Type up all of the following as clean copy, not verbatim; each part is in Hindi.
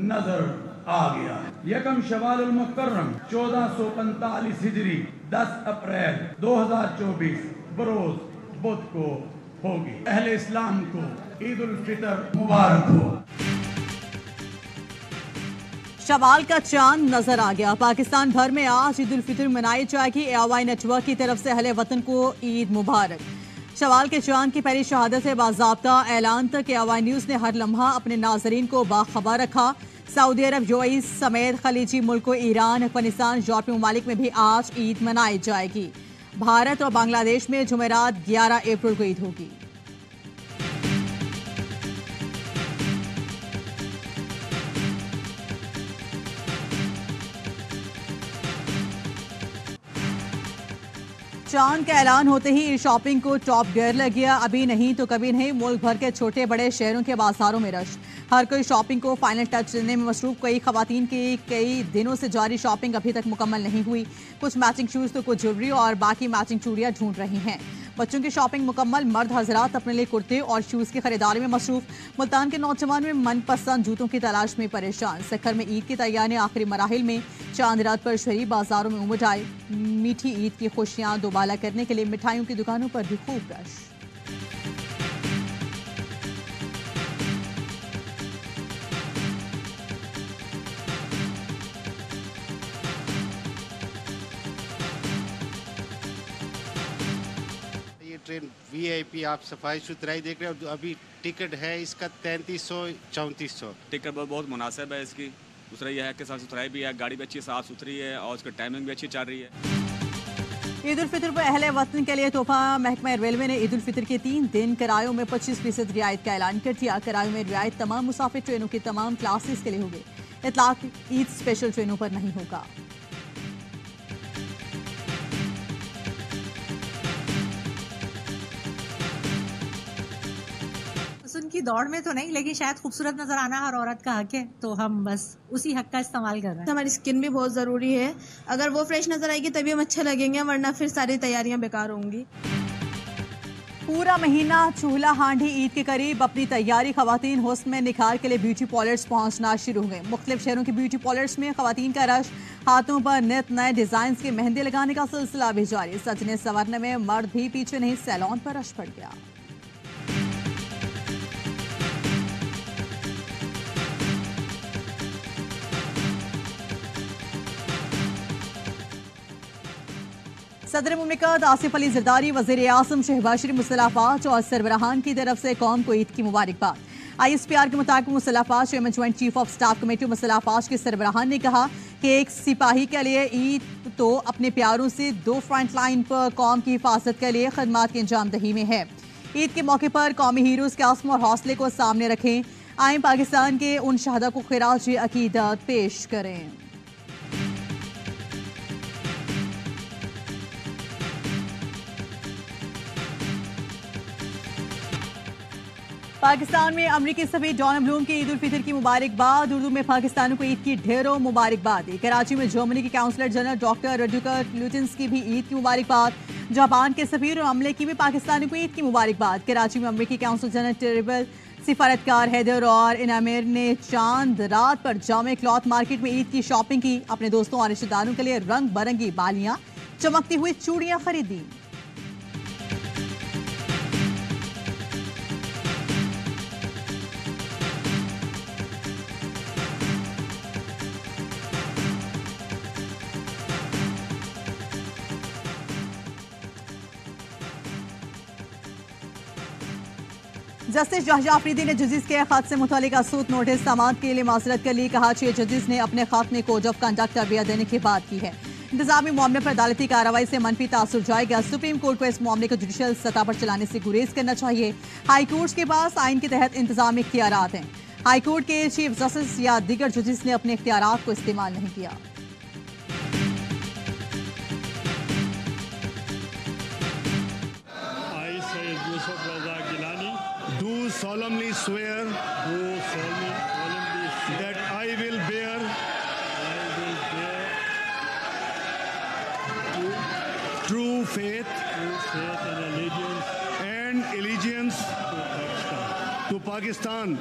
नजर आ गया। यकम शवाल उल मुकर्रम 1445 हिजरी 10 अप्रैल 2024 बरोज बुध को होगी। अहले इस्लाम को ईद उल फितर मुबारक हो। शवाल का चांद नजर आ गया। पाकिस्तान भर में आज ईद उल फितर मनाई जाएगी। AOI नेटवर्क की तरफ से अहले वतन को ईद मुबारक। शवाल के चांद की पहली शहादत से बाज़ाब्ता ऐलान तक AOI न्यूज़ ने हर लम्हा अपने नाजरीन को बाखबर रखा। सऊदी अरब, UAE समेत खलीजी मुल्कों ईरान, अफगानिस्तान, यूरोपीय ममालिक में भी आज ईद मनाई जाएगी। भारत और बांग्लादेश में जुमेरात 11 अप्रैल को ईद होगी। चांद का ऐलान होते ही शॉपिंग को टॉप गियर लग गया। अभी नहीं तो कभी नहीं, मुल्क भर के छोटे बड़े शहरों के बाजारों में रश। हर कोई शॉपिंग को फाइनल टच देने में मसरूफ। कई खवातीन की कई दिनों से जारी शॉपिंग अभी तक मुकम्मल नहीं हुई। कुछ मैचिंग शूज तो कुछ ज्वेलरी और बाकी मैचिंग चूड़ियां ढूंढ रही हैं। बच्चों की शॉपिंग मुकम्मल। मर्द हजरात अपने लिए कुर्ते और शूज की खरीदारी में मसरूफ। मुल्तान के नौजवान में मनपसंद जूतों की तलाश में परेशान। सखर में ईद की तैयारियां आखिरी मराहिल में। चांद रात पर शहरी बाजारों में उमड़ आए। मीठी ईद की खुशियां दोबाला करने के लिए मिठाइयों की दुकानों पर भी खूब रश। ट्रेन VIP आप सफाई सुथराई देख रहे हो। अभी टिकट है इसका 3300-3400। टिकट बहुत मुनासिब है इसकी। दूसरा यह है कि साफ सुथराई भी है, गाड़ी भी अच्छी साफ सुथरी है और उसकी टाइमिंग भी अच्छी चल रही है। ईद उल फितर पर अहले वतन के लिए तोहफा। महकमा रेलवे ने ईद उल फितर के 3 दिन किरायों में 25% रियायत का ऐलान कर दिया। किरायों में रियायत तमाम मुसाफिर ट्रेनों की तमाम क्लासेस के लिए होगी। इतलाक ईद स्पेशल ट्रेनों पर नहीं होगा। उनकी दौड़ में तो नहीं, लेकिन शायद खूबसूरत नजर आना हर औरत का हक है, तो हम बस उसी हक का इस्तेमाल कर रहे हैं। हमारी स्किन भी बहुत जरूरी है। अगर वो फ्रेश नजर आएगी तभी हम अच्छे लगेंगे, वरना फिर सारी तैयारियां बेकार होंगी। पूरा महीना चूल्हा हांडी ईद के करीब अपनी तैयारी। खवातीन हुस्न में निखार के लिए ब्यूटी पार्लर्स पहुंचना शुरू हो गए। मुख्तलिफ शहरों के ब्यूटी पार्लर्स में खवातीन का रश। हाथों पर नित नए डिजाइन के मेहंदी लगाने का सिलसिला भी जारी। सजने संवरने में मर्द भी पीछे नहीं, सैलून पर रश पड़ गया। सदर मुमलिकत आसिफ अली जरदारी, वज़ीर आज़म शहबाज शरीफ मुसल्लाफाज और सरबराहान की तरफ से कौम को ईद की मुबारकबाद। ISPR के मुताबिक मुसल्लाफाज chairman joint chief of staff committee मुसल्लाफाज के सरबराहान ने कहा कि एक सिपाही के लिए ईद तो अपने प्यारों से 2 फ्रंट लाइन पर कौम की हिफाजत के लिए खदमात की अंजामदही में है। ईद के मौके पर कौमी हीरोज़ के आज़म और हौसले को सामने रखें। आए पाकिस्तान के उन शहदा को खिराज अकीदत पेश करें। पाकिस्तान में अमरीकी सफीर डॉन ब्लूम की ईद उल फितर की मुबारकबाद। उर्दू में पाकिस्तानियों को ईद की ढेरों मुबारकबाद दी। कराची में जर्मनी के काउंसलर जनरल डॉक्टर रडुकर लुटिन्स की भी ईद की मुबारकबाद। जापान के सफीर और अमले की भी पाकिस्तानियों को ईद की मुबारकबाद। कराची में अमरीकी काउंसल जनरल टेरिबल सिफारतकार हैदर और इनामिर ने चांद रात पर जामे क्लॉथ मार्केट में ईद की शॉपिंग की। अपने दोस्तों और रिश्तेदारों के लिए रंग बिरंगी बालियां, चमकती हुई चूड़ियां खरीदी। जस्टिस जहाजा अफरीदी ने जजिस के खत से मुतालिक सूद नोटिस समाअत के लिए माजरत कर ली। कहा 6 जजिस ने अपने खत में कोड ऑफ कंडक्ट तरबियत देने की बात की है। इंतजामी मामले पर अदालती कार्रवाई से मनफी तासुर जाएगा। सुप्रीम कोर्ट को इस मामले को जुडिशल सतह पर चलाने से गुरेज करना चाहिए। हाई कोर्ट के पास आइन के तहत इंतजामी इख्तियारात हैं। हाई कोर्ट के चीफ जस्टिस या दीगर जजिस ने अपने इख्तियारात को इस्तेमाल नहीं किया। solemnly swear that I will bear true faith and allegiance to Pakistan.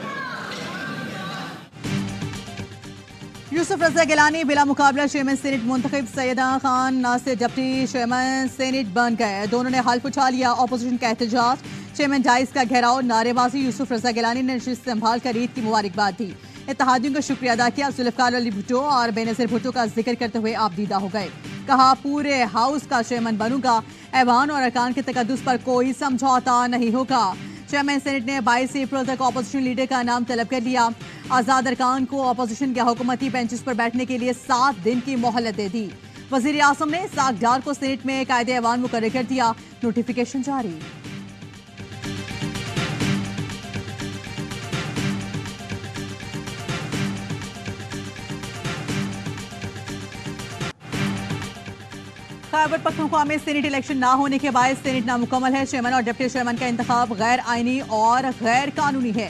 Yusuf रजा गिलानी बिला मुकाबला चेयरमैन सेनेट मुंतखब, Syeda Khan Nasir deputy chairman senate बन गए। दोनों ने हल्फ उठा लिया। ऑपोजिशन का एहतजाज, चेयरमैन डाइस का घेराव, नारेबाजी। यूसुफ रजा गिलानी ने नशिस्त संभाल कर ईद की मुबारकबाद दी। इत्तेहादियों का शुक्रिया अदा किया। जुल्फकार अली भुट्टो और बेनज़ीर भुट्टो का जिक्र करते हुए आप दीदा हो गए। कहा पूरे हाउस का चेयरमैन बनूंगा, ऐवान और अरकान के तकद्दुस पर कोई समझौता नहीं होगा। चेयरमैन सेनेट ने 22 अप्रैल तक अपोजिशन लीडर का नाम तलब कर लिया। आज़ाद अरकान को अपोजिशन के हुकूमती बेंचेस पर बैठने के लिए 7 दिन की मोहलत दे दी। वज़ीर आज़म ने इस्हाक डार को सेनेट में कायदे ऐवान मुकर्रर कर दिया। नोटिफिकेशन जारी। खैबर पख्तूनख्वा में सेनेट इलेक्शन ना होने के बाद सेनेट नामुकम्मल है। चेयरमैन और डिप्टी चेयरमैन का इंतखाब गैर आईनी और गैर कानूनी है।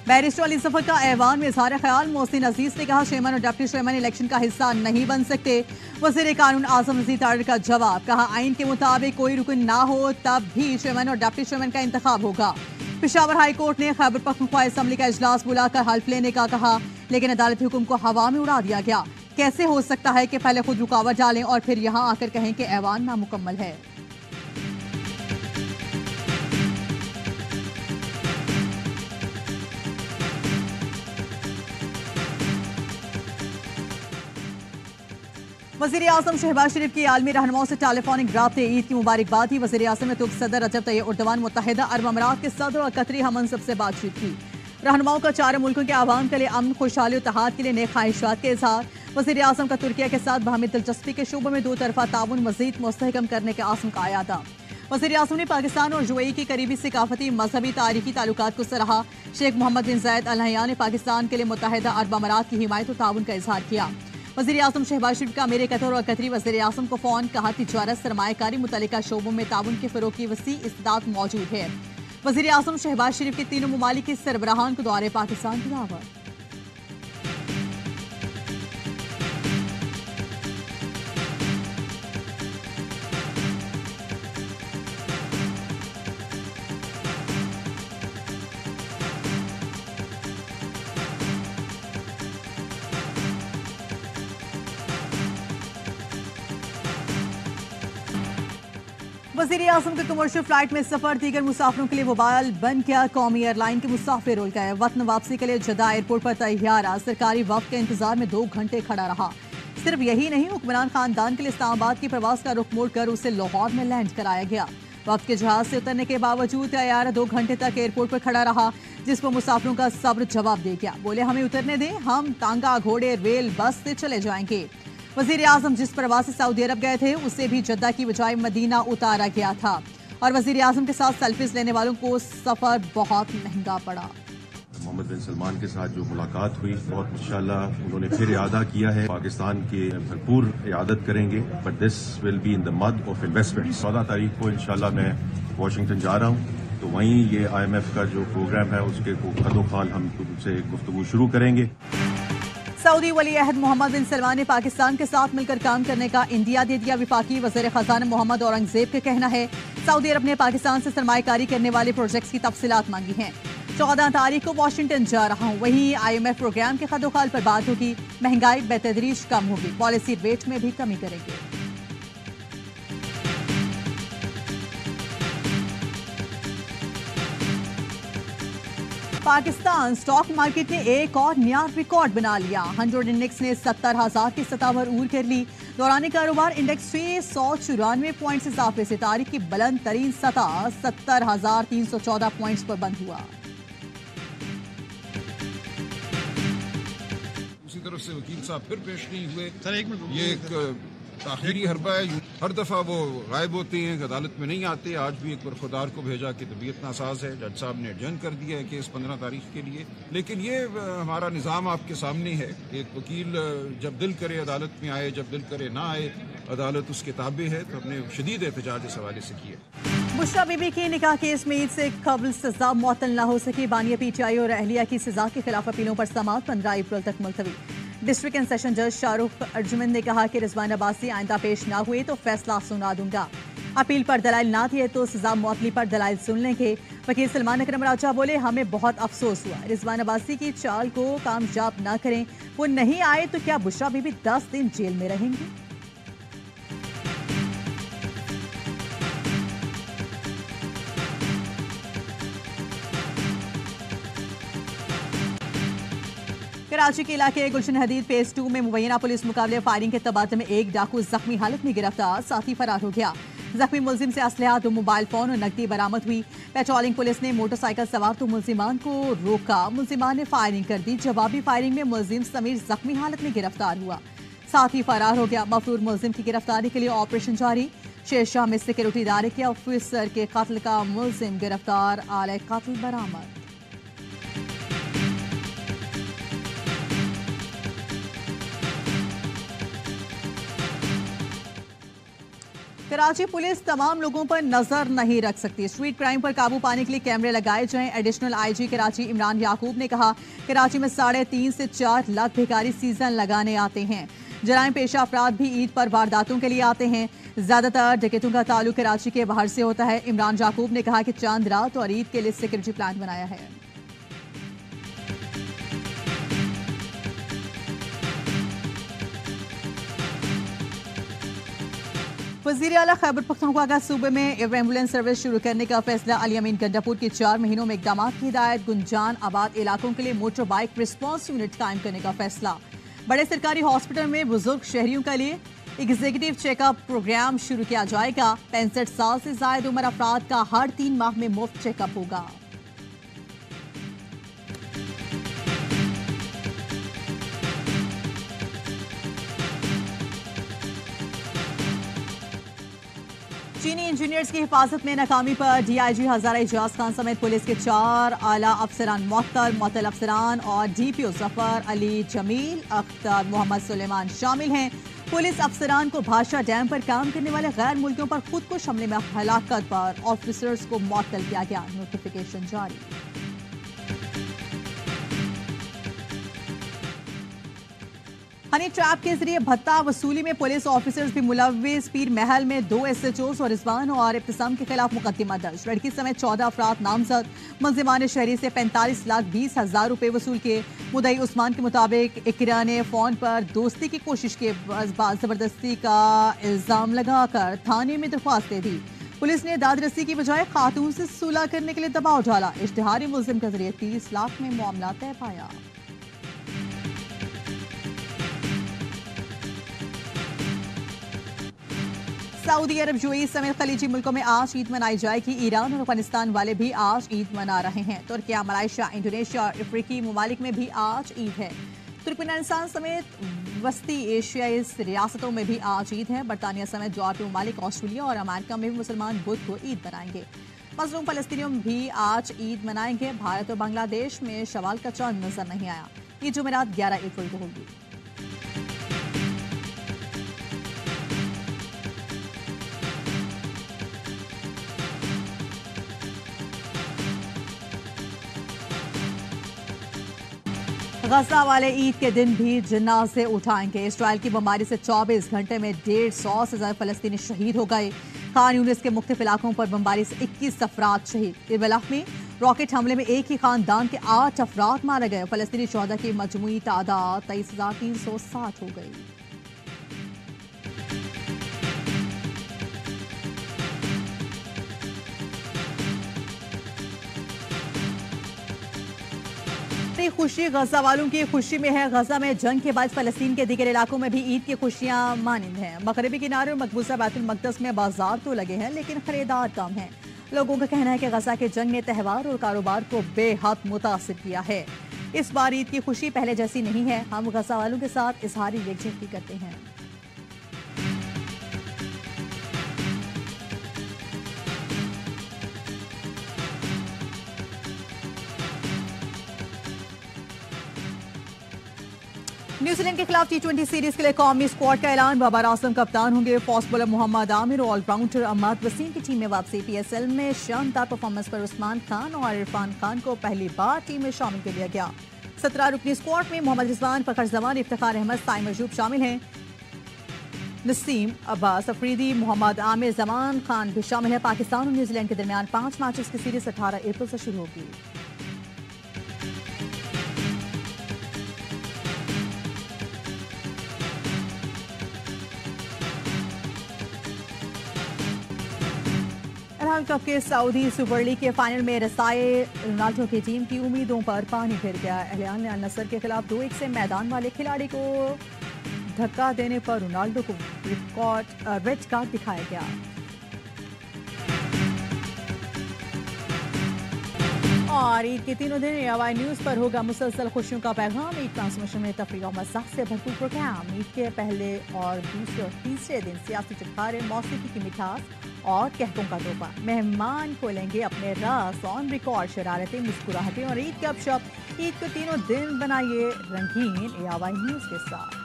बैरिस्टर अली जफर का ऐवान में इज़हार ख्याल। मोहसिन अजीज ने कहा चेयरमैन और डिप्टी चेयरमैन इलेक्शन का हिस्सा नहीं बन सकते। वज़ीर कानून आज़म मजीद तारिर का जवाब, कहा आइन के मुताबिक कोई रुकन ना हो तब भी चेयरमैन और डिप्टी चेयरमैन का इंतखाब होगा। पेशावर हाई कोर्ट ने खैबर पख्तूनख्वा असम्बली का इजलास बुलाकर हल्फ लेने का कहा, लेकिन अदालती हुक्म को हवा में उड़ा दिया गया। कैसे हो सकता है कि पहले खुद रुकावट डालें और फिर यहां आकर कहें कि ऐवान नामुकम्मल है। वज़ीर आज़म शहबाज शरीफ की आलमी रहनुमाओं से टेलीफोनिक राब्ते, ईद की मुबारकबाद दी। वज़ीर आज़म ने तुर्क सदर रजब तैयब एर्दोगान, मुत्तहिदा अरब अमारात के सदर और कतरी हममनसब से बातचीत की। रहनुमाओं का चारों मुल्कों के आवाम के लिए अमन, खुशहाली और इत्तेहाद के लिए नेक ख्वाहिशात के इजहार। वज़ीर आज़म का तुर्किया के साथ बाहमी दिलचस्पी के शोबों में 2 तरफा ताउन मज़ीद मुस्तहकम करने के आज़म का आयादा। वज़ीर आज़म ने पाकिस्तान और यूएई की करीबी सकाफती, मजहबी, तारीखी ताल्लुकात को सराहा। शेख मोहम्मद बिन जायद अल नहयान ने पाकिस्तान के लिए मुत्तहिदा अरब अमारात की हिमायत और ताउन का इजहार किया। वज़ीर आज़म शहबाज शरीफ का अमीर कतर और कतरी वज़ीर आज़म को फ़ोन, कहा तिजारत, सरमायाकारी मुतल्लिका शोबों में ताउन के फ़रोग़ की वसी इस्तेदाद मौजूद है। वज़ीर आज़म शहबाज शरीफ के तीनों ममालिक के सरबराहान को दौरे पाकिस्तान की दावत। वज़ीर आज़म के कमर्शियल फ्लाइट में सफर दीगर मुसाफिरों के लिए वबाल बन गया। कौमी एयरलाइन के मुसाफिर रुल गए। वतन वापसी के लिए जद्दा एयरपोर्ट पर तैयारा सरकारी वक्त के इंतजार में 2 घंटे खड़ा रहा। सिर्फ यही नहीं, हुक्मरान खानदान के लिए इस्लामाबाद की प्रवास का रुख मोड़कर उसे लाहौर में लैंड कराया गया। वक्त के जहाज से उतरने के बावजूद तैयारा 2 घंटे तक एयरपोर्ट पर खड़ा रहा, जिस पर मुसाफिरों का सब्र जवाब दे गया। बोले हमें उतरने दें, हम तांगा, घोड़े, रेल, बस से चले जाएंगे। वज़ीर आज़म जिस प्रवास से सऊदी अरब गए थे उसे भी जद्दा की बजाय मदीना उतारा गया था और वज़ीर आज़म के साथ सेल्फीज लेने वालों को सफर बहुत महंगा पड़ा। मोहम्मद बिन सलमान के साथ जो मुलाकात हुई, बहुत इंशाल्लाह उन्होंने फिर इयादा किया है। पाकिस्तान की भरपूर इयादत करेंगे, but this will be in the मद ऑफ इन्वेस्टमेंट। 14 तारीख को इंशाल्लाह मैं वाशिंगटन जा रहा हूँ, तो वहीं ये IMF का जो प्रोग्राम है उसके खदोखाल हम उनसे गुफ्तगू शुरू करेंगे। सऊदी वली अहद मोहम्मद बिन सलमान ने पाकिस्तान के साथ मिलकर काम करने का इंदिया दे दिया। विफाकी वज़ीर ख़ज़ाना मोहम्मद औरंगज़ेब का कहना है सऊदी अरब ने पाकिस्तान से सरमायाकारी करने वाले प्रोजेक्ट्स की तफसीलात मांगी हैं। 14 तारीख को वाशिंगटन जा रहा हूँ, वहीं IMF प्रोग्राम के खदोखाल पर बात होगी। महंगाई बेतदरीज कम होगी, पॉलिसी रेट में भी कमी करेंगे। पाकिस्तान स्टॉक मार्केट ने एक और नया रिकॉर्ड बना लिया। 100 इंडेक्स ने 70,000 की सतह पर ऊर कर ली। दौरान कारोबार इंडेक्स 694 पॉइंट से इजाफे से तारीख की बुलंद तरीन सतह 70,314 पॉइंट्स पर बंद हुआ। दूसरी तरफ से वकील साहब फिर पेश नहीं हुए। ये एक ताखीरी हरबा है। हर दफा वो गायब होते हैं, अदालत में नहीं आते। आज भी एक बरखुदार को भेजा कि तबीयत नासाज है, जज साहब ने एडजर्न कर दिया है केस 15 तारीख के लिए। लेकिन ये हमारा निज़ाम आपके सामने है। एक वकील जब दिल करे अदालत में आए, जब दिल करे ना आए, अदालत उसके ताबे है। तो हमने शदीद एहतजाज इस हवाले से किया। बुशरा बीबी के निकाह केस में ईद से कबल सजा मुअत्तल न हो सकी। बानिया PTI और अहलिया की सजा के खिलाफ अपीलों पर समाअत 15 अप्रैल तक मुलतवी। डिस्ट्रिक्ट एंड सेशन जज शाहरुख अर्जुमन ने कहा कि रिजवान अब्बासी आइंदा पेश ना हुए तो फैसला सुना दूंगा। अपील पर दलाइल ना दिए तो सजा मुअत्तली पर दलाइल सुन लेंगे। वकील सलमान अकरम राजा बोले, हमें बहुत अफसोस हुआ, रिजवान अब्बासी की चाल को कामयाब ना करें, वो नहीं आए तो क्या बुशरा बीबी 10 दिन जेल में रहेंगी। कराची के इलाके गुलशन हदीद फेज 2 में मुबैना पुलिस मुकाबले फायरिंग के तबादले में एक डाकू जख्मी हालत में गिरफ्तार, साथी फरार हो गया। जख्मी मुलजिम से असलहा, 2 मोबाइल फोन और नकदी बरामद हुई। पेट्रोलिंग पुलिस ने मोटरसाइकिल सवार 2 मुलजिमान को रोका, मुलजिमान ने फायरिंग कर दी। जवाबी फायरिंग में मुलजिम समीर जख्मी हालत में गिरफ्तार हुआ, साथी फरार हो गया। मफरूर मुलजिम की गिरफ्तारी के लिए ऑपरेशन जारी। शेरशाह में सिक्योरिटी इदारे के ऑफिसर के कत्ल का मुलजिम गिरफ्तार, आले कत्ल बरामद। कराची पुलिस तमाम लोगों पर नजर नहीं रख सकती, स्ट्रीट क्राइम पर काबू पाने के लिए कैमरे लगाए जाएं। एडिशनल आईजी कराची इमरान याकूब ने कहा, कराची में 3.5 से 4 लाख भिखारी सीजन लगाने आते हैं। जराइम पेशा अफराद भी ईद पर वारदातों के लिए आते हैं। ज्यादातर डकैतों का ताल्लुक कराची के बाहर से होता है। इमरान याकूब ने कहा कि चांद रात और ईद के लिए सिक्योरिटी प्लान बनाया है। वज़ीर आला खैबर पख्तूनख्वा का सूबे में एयर एम्बुलेंस सर्विस शुरू करने का फैसला। अली अमीन गंडापुर की 4 महीनों में इकदाम की हिदायत। गुंजान आबाद इलाकों के लिए मोटर बाइक रिस्पांस यूनिट कायम करने का फैसला। बड़े सरकारी हॉस्पिटल में बुजुर्ग शहरियों के लिए एग्जीक्यूटिव चेकअप प्रोग्राम शुरू किया जाएगा। 65 साल से जायद उम्र अफराद का हर 3 माह में मुफ्त चेकअप होगा। चीनी इंजीनियर्स की हिफाजत में नाकामी पर डीआईजी हजारा इजाज खान समेत पुलिस के 4 आला अफसरान मुअत्तल अफसरान और डीपीओ जफर अली, जमील अख्तर, मोहम्मद सुलेमान शामिल हैं। पुलिस अफसरान को भाषा डैम पर काम करने वाले गैर मुल्कियों पर खुद को हमले में हलाकत पर ऑफिसर्स को मुअत्तल किया गया, नोटिफिकेशन जारी। हनी ट्रैप के जरिए भत्ता वसूली में पुलिस ऑफिसर्स भी मुलविस। पीर महल में 2 SHOs और रिजवान और इब्तिसाम के खिलाफ मुकदमा दर्ज। लड़की समेत 14 अफराद नामजद। मुलजिमान शहरी से 45,20,000 रुपए वसूल किए। मुदई उस्मान के मुताबिक इकरा ने फोन पर दोस्ती की कोशिश के बाद जबरदस्ती का इल्जाम लगाकर थाने में दरख्वास्त दे दी। पुलिस ने दादरसी की बजाय खातून से सुलह करने के लिए दबाव डाला। इश्तिहारी मुलजिम के जरिए 30 लाख में मामला तय पाया। सऊदी अरब, यूएई समेत खलीजी मुल्कों में आज ईद मनाई जाएगी। ईरान और अफगानिस्तान वाले भी आज ईद मना रहे हैं। तुर्किया, मलेशिया, इंडोनेशिया और अफ्रीकी ममालिक में भी आज ईद है। तुर्कमेनिस्तान समेत वस्ती एशियाई रियासतों में भी आज ईद है। बरतानिया समेत यूरोपीय ममालिक, ऑस्ट्रेलिया और अमेरिका में भी मुसलमान बुध को ईद मनाएंगे। मजलूम फलस्तीनियों भी आज ईद मनाएंगे। भारत और बांग्लादेश में शवाल का चांद नजर नहीं आया। ईद जुमेरात 11 अप्रैल को होगी। गजा वाले ईद के दिन भी जनाजे उठाएंगे। इसराइल की बमबारी से 24 घंटे में 150 से ज्यादा फलस्तीनी शहीद हो गए। खान यूनिस के मुख्तलिफ इलाकों पर बमबारी से 21 अफराद शहीद। इरबलाह में रॉकेट हमले में एक ही खानदान के 8 अफराद मारे गए। फलस्तीनी शोहदा की मजमूई तादाद 23,360 हो गई। खुशी गजा वालों की खुशी में है। गजा में जंग के बाद फलस्तीन के दीगर इलाकों में भी ईद की खुशियां मानिंद हैं। मगरबी किनारे और मकबूजा बैतुल मक़दस में बाजार तो लगे हैं, लेकिन खरीदार कम हैं। लोगों का कहना है कि गजा के जंग ने त्यौहार और कारोबार को बेहद मुतासिर किया है। इस बार ईद की खुशी पहले जैसी नहीं है। हम गजा वालों के साथ इजहार यकजहती करते हैं। न्यूजीलैंड के खिलाफ T20 सीरीज के लिए कौमी स्क्वाड का ऐलान। बाबर आजम कप्तान होंगे। फास्ट बॉलर मोहम्मद आमिर और ऑलराउंडर अहमद वसीम की टीम में वापसी। PSL में शानदार परफॉर्मेंस पर उस्मान खान और इरफान खान को पहली बार टीम में शामिल कर लिया गया। 17 रुकनी स्क्वाड में मोहम्मद रिजवान, फखर जमान, इफ्तिखार अहमद, साइम मजूब शामिल हैं। नसीम अब्बास अफरीदी, मोहम्मद आमिर, जमान खान भी शामिल है। पाकिस्तान और न्यूजीलैंड के दरमियान 5 मैचेस की सीरीज 18 अप्रैल से शुरू होगी। वर्ल्ड कप के सऊदी सुपर लीग के फाइनल में रसाए रोनाल्डो की टीम की उम्मीदों पर पानी फिर गया। अहलियान ने अल नसर के खिलाफ 2-1 से मैदान वाले खिलाड़ी को धक्का देने पर रोनाल्डो को रेड कार्ड दिखाया गया। और ईद के तीनों दिन AOI न्यूज पर होगा मुसलसल खुशियों का पैगाम। ईद ट्रांसमिशन में तफरीह और मज़ाक से भरपूर प्रोग्राम। ईद के पहले और दूसरे और तीसरे दिन सियासी चिटकारे, मौसीकी की मिठास और कहकों का तोहफा। मेहमान खोलेंगे अपने राज, ऑन रिकॉर्ड शरारतें, मुस्कुराहटें और ईद गपशप। ईद को तीनों दिन बनाइए रंगीन AOI न्यूज के साथ।